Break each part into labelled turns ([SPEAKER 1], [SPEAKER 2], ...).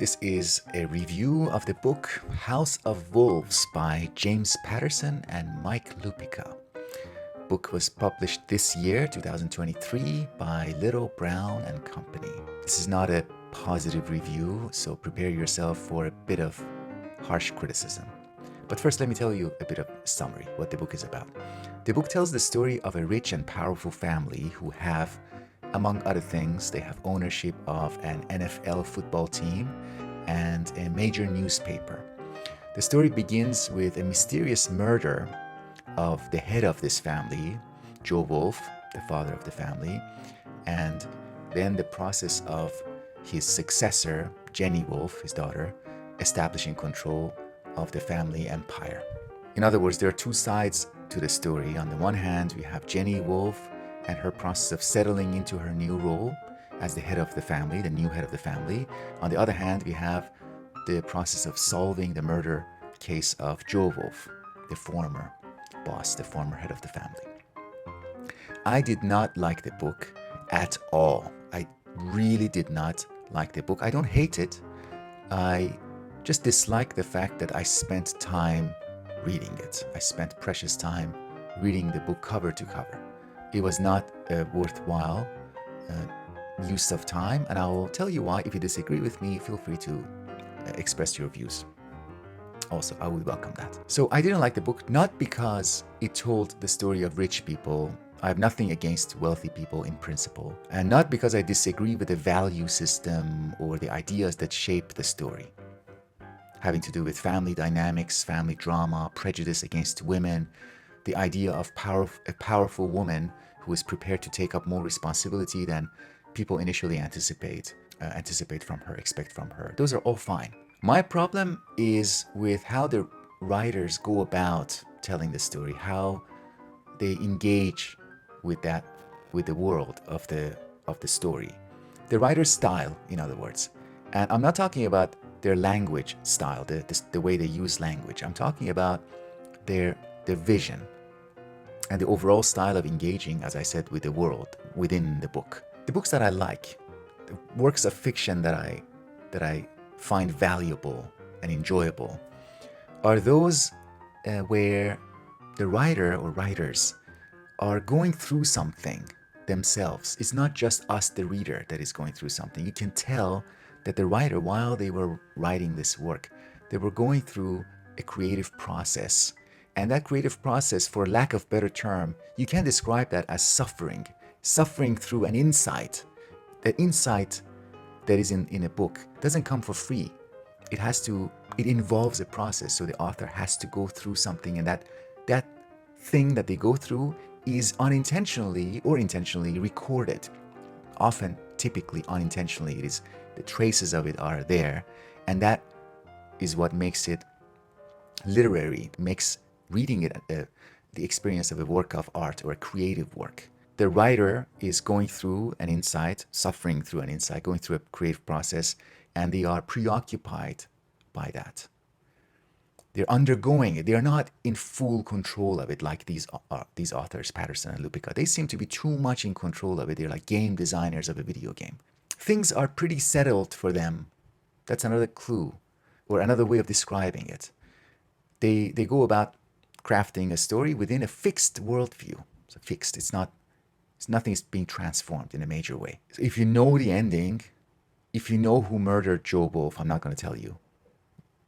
[SPEAKER 1] This is a review of the book House of Wolves by James Patterson and Mike Lupica. Book was published this year, 2023, by Little Brown and Company. This is not a positive review, so prepare yourself for a bit of harsh criticism. But first, let me tell you a bit of summary, what the book is about. The book tells the story of a rich and powerful family who have, among other things, they have ownership of an NFL football team and a major newspaper. The story begins with a mysterious murder of the head of this family, Joe Wolf, the father of the family, and then the process of his successor, Jenny Wolf, his daughter, establishing control of the family empire. In other words, there are two sides to the story. On the one hand, we have Jenny Wolf and her process of settling into her new role as the head of the family, the new head of the family. On the other hand, we have the process of solving the murder case of Joe Wolf, the former boss, the former head of the family. I did not like the book at all. I really did not like the book. I don't hate it. I just dislike the fact that I spent time reading it. I spent precious time reading the book cover to cover. It was not a worthwhile use of time, and I will tell you why. If you disagree with me, feel free to express your views. Also, I would welcome that. So I didn't like the book, not because it told the story of rich people. I have nothing against wealthy people in principle, and not because I disagree with the value system or the ideas that shape the story, having to do with family dynamics, family drama, prejudice against women, the idea of a powerful woman who is prepared to take up more responsibility than people initially anticipate from her, expect from her. Those are all fine. My problem is with how the writers go about telling the story, how they engage with the world of the story. The writer's style, in other words. And I'm not talking about their language style, the way they use language. I'm talking about their vision and the overall style of engaging, as I said, with the world within the book. The books that I like, the works of fiction that I find valuable and enjoyable, are those where the writer or writers are going through something themselves. It's not just us, the reader, that is going through something. You can tell that the writer, while they were writing this work, they were going through a creative process. And that creative process, for lack of better term, you can describe that as suffering through an insight. That insight that is in a book doesn't come for free. It involves a process. So the author has to go through something, and that thing that they go through is unintentionally or intentionally recorded. Often, typically unintentionally, the traces of it are there, and that is what makes it literary, makes reading it the experience of a work of art or a creative work. The writer is going through an insight, suffering through an insight, going through a creative process, and they are preoccupied by that. They're undergoing it. They're not in full control of it like these authors, Patterson and Lupica. They seem to be too much in control of it. They're like game designers of a video game. Things are pretty settled for them. That's another clue or another way of describing it. They go about crafting a story within a fixed worldview. So fixed. Nothing is being transformed in a major way. So if you know the ending, if you know who murdered Joe Wolf, I'm not going to tell you.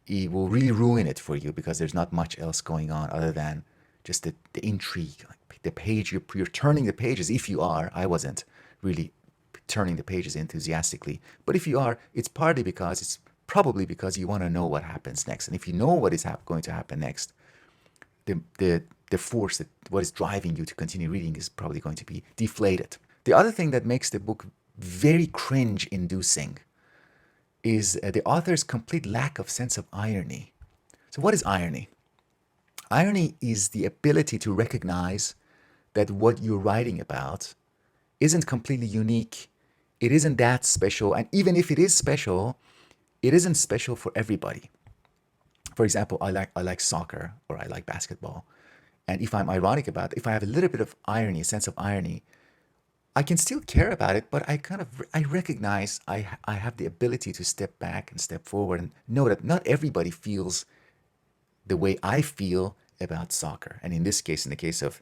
[SPEAKER 1] It will really ruin it for you because there's not much else going on other than just the intrigue. Like the page, you're turning the pages. If you are, I wasn't really turning the pages enthusiastically. But if you are, it's probably because you want to know what happens next. And if you know what is going to happen next, the force what is driving you to continue reading is probably going to be deflated. The other thing that makes the book very cringe-inducing is the author's complete lack of sense of irony. So what is irony? Irony is the ability to recognize that what you're writing about isn't completely unique. It isn't that special. And even if it is special, it isn't special for everybody. For example, I like soccer or I like basketball. And if I'm ironic about it, if I have a little bit of irony, a sense of irony, I can still care about it, but I recognize I have the ability to step back and step forward and know that not everybody feels the way I feel about soccer. And in this case, in the case of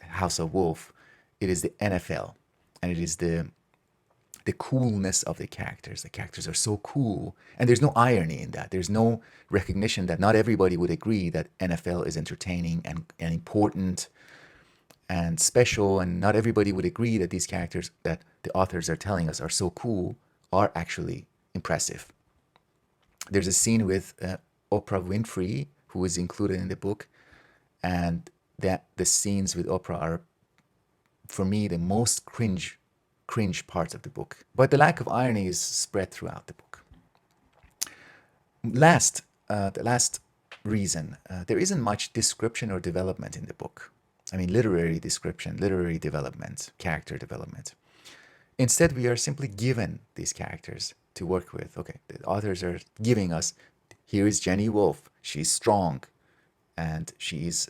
[SPEAKER 1] House of Wolf, it is the NFL, and it is the coolness of the characters. The characters are so cool, and there's no irony in that. There's no recognition that not everybody would agree that NFL is entertaining and important and special, and not everybody would agree that these characters that the authors are telling us are so cool are actually impressive. There's a scene with Oprah Winfrey, who is included in the book, and that the scenes with Oprah are, for me, the most cringe parts of the book. But the lack of irony is spread throughout the book. The last reason, there isn't much description or development in the book. I mean, literary description, literary development, character development. Instead, we are simply given these characters to work with. Okay, the authors are giving us, here is Jenny Wolf. She's strong, and she's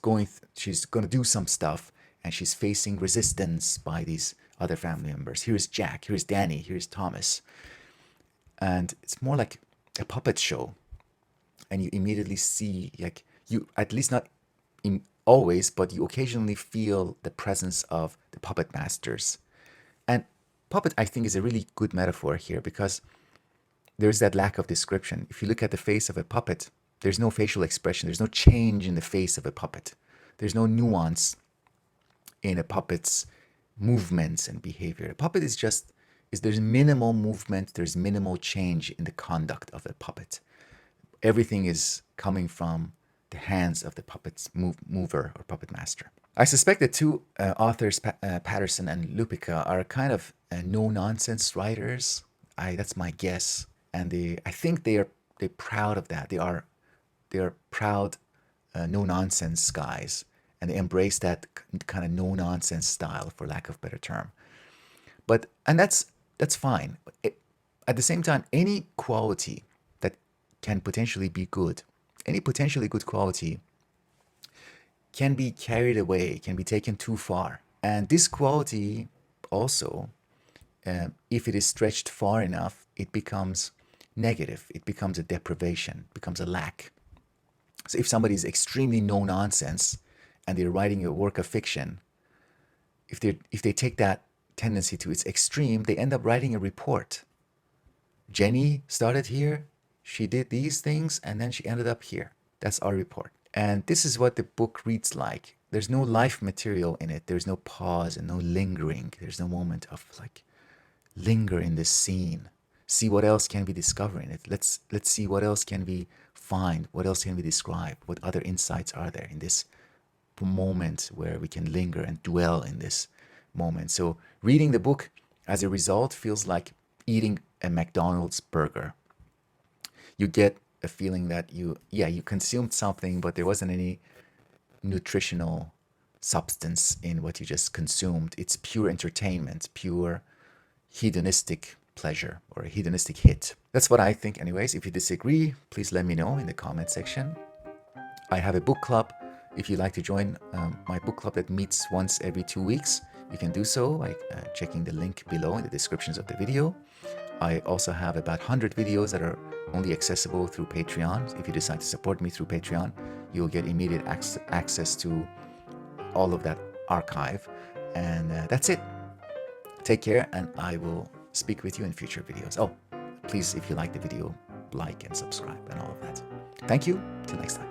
[SPEAKER 1] going to do some stuff, and she's facing resistance by these other family members. Here's Jack. Here's Danny. Here's Thomas, and it's more like a puppet show. And you immediately see, like, you at least not always, but you occasionally feel the presence of the puppet masters. And puppet, I think, is a really good metaphor here, because there's that lack of description. If you look at the face of a puppet, there's no facial expression. There's no change in the face of a puppet. There's no nuance in a puppet's movements and behavior. A puppet is there's minimal movement, there's minimal change in the conduct of a puppet. Everything is coming from the hands of the puppet's mover or puppet master. I suspect the two authors, Patterson and Lupica, are kind of no-nonsense writers. That's my guess, and I think they're proud of that. They are proud no-nonsense guys, and they embrace that kind of no-nonsense style, for lack of a better term. And that's fine. At the same time, any quality that can potentially be good, any potentially good quality can be carried away, can be taken too far. And this quality also, if it is stretched far enough, it becomes negative. It becomes a deprivation, becomes a lack. So if somebody is extremely no-nonsense and they're writing a work of fiction, if they take that tendency to its extreme, they end up writing a report. Jenny started here, she did these things, and then she ended up here. That's our report. And this is what the book reads like. There's no life material in it. There's no pause and no lingering. There's no moment of like, linger in this scene. See what else can we discover in it. Let's see what else can we find. What else can we describe? What other insights are there in this moment where we can linger and dwell in this moment? So reading the book as a result feels like eating a McDonald's burger. You get a feeling that you consumed something, but there wasn't any nutritional substance in what you just consumed. It's pure entertainment, pure hedonistic pleasure, or a hedonistic hit. That's what I think anyways. If you disagree, please let me know in the comment section. I have a book club. If you'd like to join my book club that meets once every 2 weeks, you can do so by checking the link below in the descriptions of the video. I also have about 100 videos that are only accessible through Patreon. If you decide to support me through Patreon, you'll get immediate access to all of that archive. And that's it. Take care, and I will speak with you in future videos. Oh, please, if you like the video, like and subscribe and all of that. Thank you. Till next time.